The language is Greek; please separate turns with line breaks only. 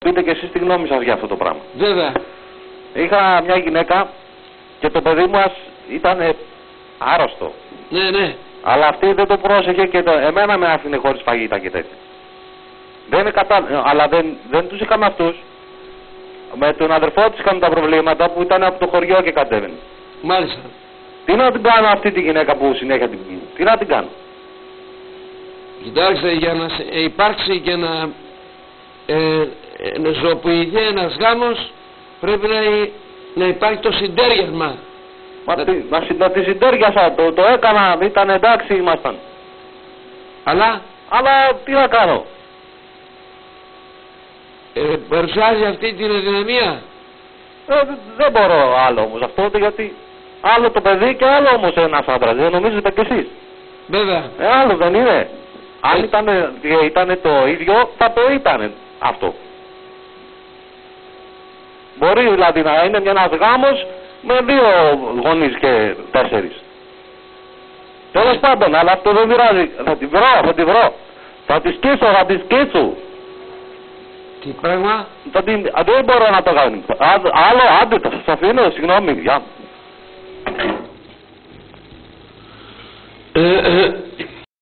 πείτε και εσείς τη γνώμη σας για αυτό το πράγμα.
Βέβαια.
Είχα μια γυναίκα και το παιδί μας ήταν άρρωστο.
Ναι, ναι.
Αλλά αυτή δεν το πρόσεχε και εμένα με άφηνε χωρίς φαγητά και τέτοια. Δεν είναι αλλά δεν τους είχαμε αυτούς. Με τον αδερφό της είχαμε τα προβλήματα που ήταν από το χωριό και κατέβαινε.
Μάλιστα.
Τι να την κάνω αυτή τη γυναίκα που συνέχεια την πει, τι να την κάνω.
Κοιτάξτε, για να υπάρξει και να ζωοποιηθεί ένας γάμος πρέπει να υπάρχει το συντέριασμα.
Να τη συντέριασα, το έκανα, ήταν εντάξει, ήμασταν.
Αλλά
τι να κάνω.
Παρουσιάζει αυτή την αδυναμία.
Δεν μπορώ άλλο όμως αυτό, γιατί άλλο το παιδί και άλλο όμως ένας άντρας, δεν νομίζετε κι εσείς.
Βέβαια.
Άλλο δεν είναι. Αν ήταν το ίδιο θα το ήταν αυτό. Μπορεί δηλαδή να είναι ένας γάμος με 2 γονείς και 4. Τέλος πάντων, αλλά αυτό δεν πειράζει. Θα τη βρω. Θα τη σκίσω.
Τι πράγμα?
Δεν μπορώ να το κάνω. Άλλο, άντε, θα σας αφήνω, συγγνώμη. Γεια.